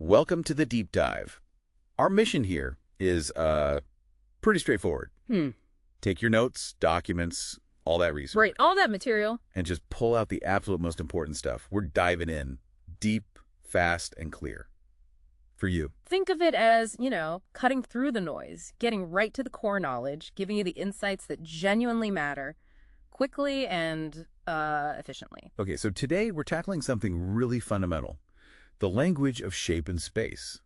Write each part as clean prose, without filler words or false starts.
Welcome to the deep dive. Our mission here is pretty straightforward. Take your notes, documents, all that research. Right, all that material. And just pull out the absolute most important stuff. We're diving in deep, fast, and clear. For you. Think of it as, cutting through the noise, getting right to the core knowledge, giving you the insights that genuinely matter, quickly and efficiently. Okay, so today we're tackling something really fundamental. The language of shape and space.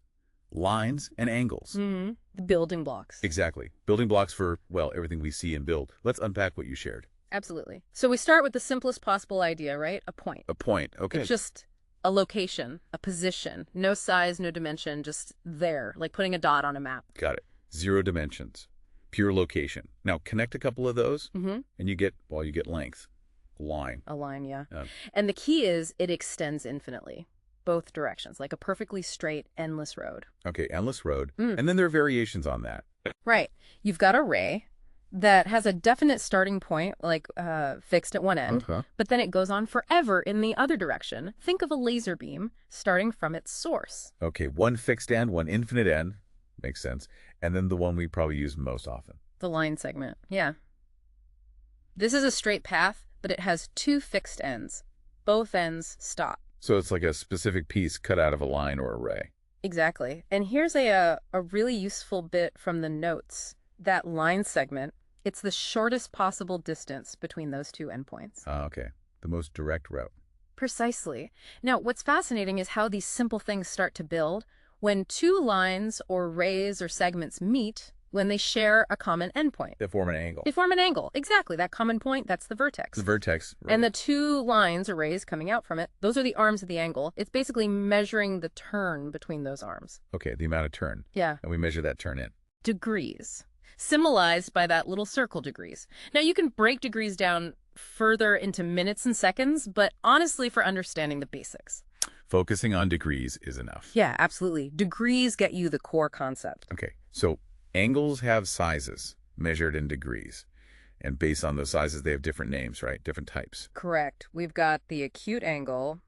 Lines and angles. The building blocks. Exactly. Building blocks for, well, everything we see and build. Let's unpack what you shared. Absolutely. So we start with the simplest possible idea, right? A point. A point, okay. It's just a location, a position. No size, no dimension, just there, like putting a dot on a map. Got it. 0 dimensions. Pure location. Now, connect a couple of those, and you get length. A line. A line, yeah. And the key is it extends infinitely. Both directions, like a perfectly straight, endless road. Okay, endless road. And then there are variations on that. Right. You've got a ray that has a definite starting point, like fixed at one end, but then it goes on forever in the other direction. Think of a laser beam starting from its source. Okay, one fixed end, one infinite end. Makes sense. And then the one we probably use most often. The line segment, yeah. This is a straight path, but it has 2 fixed ends. Both ends stop. So it's like a specific piece cut out of a line or a ray. Exactly. And here's a really useful bit from the notes. That line segment, it's the shortest possible distance between those 2 endpoints. Okay. The most direct route. Precisely. Now, what's fascinating is how these simple things start to build when 2 lines or rays or segments meet when they share a common endpoint. They form an angle. They form an angle. Exactly. That common point, that's the vertex. The vertex. Right. And the 2 lines or rays coming out from it, those are the arms of the angle. It's basically measuring the turn between those arms. Okay, the amount of turn. Yeah. And we measure that turn in. Degrees. Symbolized by that little circle degrees. Now, you can break degrees down further into minutes and seconds, but honestly, for understanding the basics. Focusing on degrees is enough. Yeah, absolutely. Degrees get you the core concept. Okay, so angles have sizes measured in degrees. And based on those sizes, they have different names, right? Different types. Correct. We've got the acute angle.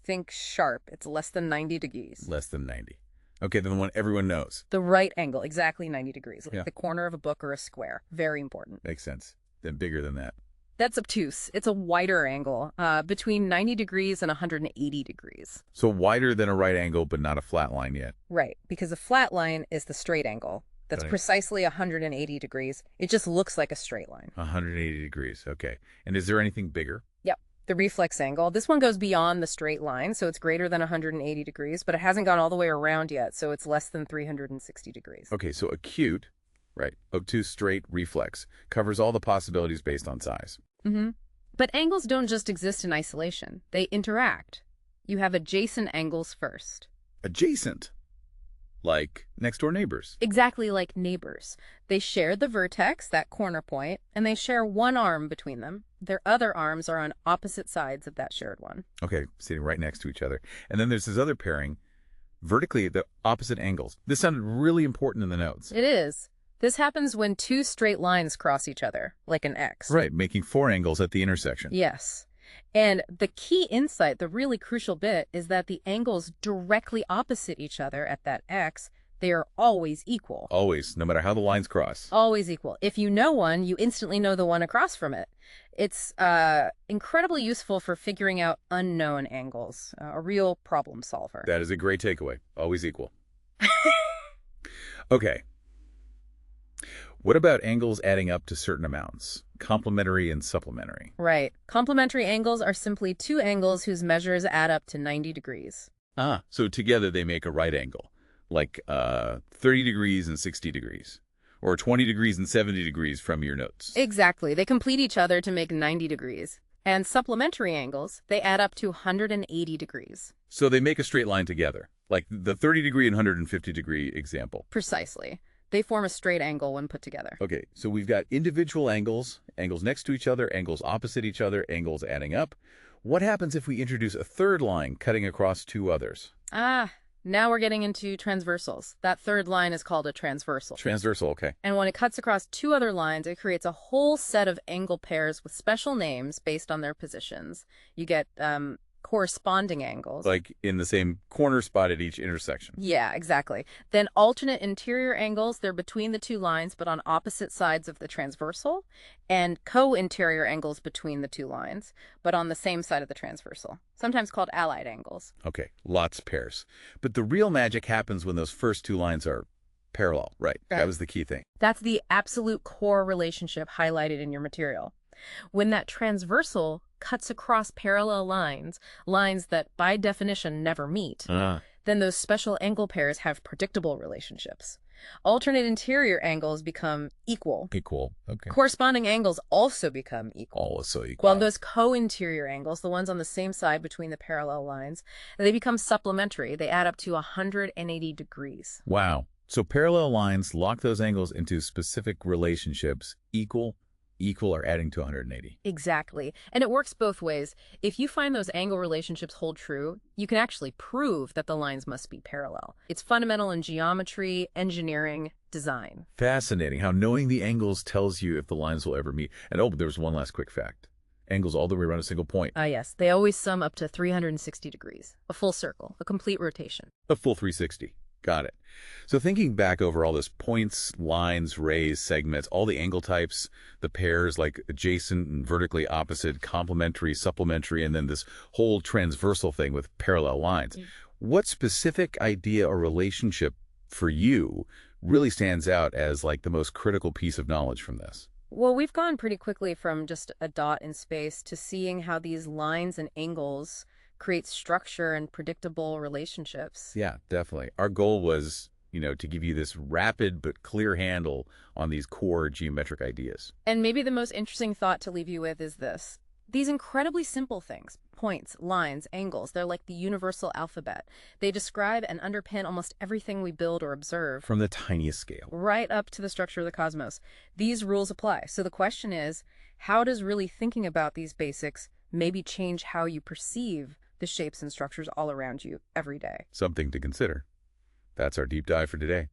Think sharp. It's less than 90 degrees. Less than 90. Okay, then the one everyone knows. The right angle, exactly 90 degrees. Like the corner of a book or a square. Very important. Makes sense. Then bigger than that. That's obtuse. It's a wider angle, between 90 degrees and 180 degrees. So wider than a right angle, but not a flat line yet. Right, because a flat line is the straight angle. That's precisely 180 degrees. It just looks like a straight line. 180 degrees, okay. And is there anything bigger? Yep. The reflex angle. This one goes beyond the straight line, so it's greater than 180 degrees, but it hasn't gone all the way around yet, so it's less than 360 degrees. Okay, so acute, right, obtuse, straight, reflex, covers all the possibilities based on size. But angles don't just exist in isolation. They interact. You have adjacent angles first. Adjacent? Like next-door neighbors. Exactly like neighbors. They share the vertex, that corner point, and they share one arm between them. Their other arms are on opposite sides of that shared one. Okay, sitting right next to each other. And then there's this other pairing, vertically, the opposite angles. This sounded really important in the notes. It is. This happens when 2 straight lines cross each other, like an X. Right, making 4 angles at the intersection. Yes. And the key insight, the really crucial bit, is that the angles directly opposite each other at that X, they are always equal. Always, no matter how the lines cross. Always equal. If you know one, you instantly know the one across from it. It's incredibly useful for figuring out unknown angles, a real problem solver. That is a great takeaway. Always equal. Okay. What about angles adding up to certain amounts? Complementary and supplementary. Right. Complementary angles are simply 2 angles whose measures add up to 90 degrees. Ah, so together they make a right angle, like 30 degrees and 60 degrees, or 20 degrees and 70 degrees from your notes. Exactly. They complete each other to make 90 degrees. And supplementary angles, they add up to 180 degrees. So they make a straight line together, like the 30 degree and 150 degree example. Precisely. They form a straight angle when put together. Okay, so we've got individual angles, angles next to each other, angles opposite each other, angles adding up. What happens if we introduce a third line cutting across 2 others? Now we're getting into transversals. That third line is called a transversal. Transversal, okay. And when it cuts across 2 other lines, it creates a whole set of angle pairs with special names based on their positions. You get corresponding angles. Like in the same corner spot at each intersection. Yeah, exactly. Then alternate interior angles, they're between the two lines but on opposite sides of the transversal, and co-interior angles between the two lines but on the same side of the transversal, sometimes called allied angles. Okay, lots of pairs. But the real magic happens when those first two lines are parallel, right? That was the key thing. That's the absolute core relationship highlighted in your material. When that transversal cuts across parallel lines, lines that by definition never meet, then those special angle pairs have predictable relationships. Alternate interior angles become equal. Equal, okay. Corresponding angles also become equal. Also equal. While those co-interior angles, the ones on the same side between the parallel lines, they become supplementary. They add up to 180 degrees. Wow. So parallel lines lock those angles into specific relationships, equal, or adding to 180. Exactly. And it works both ways. If you find those angle relationships hold true, you can actually prove that the lines must be parallel. It's fundamental in geometry, engineering, design. Fascinating how knowing the angles tells you if the lines will ever meet. And oh, there's one last quick fact. Angles all the way around a single point. Yes. They always sum up to 360 degrees. A full circle, a complete rotation. A full 360. Got it. So thinking back over all this points, lines, rays, segments, all the angle types, the pairs like adjacent and vertically opposite, complementary, supplementary, and then this whole transversal thing with parallel lines. What specific idea or relationship for you really stands out as like the most critical piece of knowledge from this? Well, we've gone pretty quickly from just a dot in space to seeing how these lines and angles create structure and predictable relationships. Yeah, definitely. Our goal was, to give you this rapid but clear handle on these core geometric ideas. And maybe the most interesting thought to leave you with is this. These incredibly simple things, points, lines, angles, they're like the universal alphabet. They describe and underpin almost everything we build or observe. From the tiniest scale. Right up to the structure of the cosmos. These rules apply. So the question is, how does really thinking about these basics maybe change how you perceive the shapes and structures all around you every day? Something to consider. That's our deep dive for today.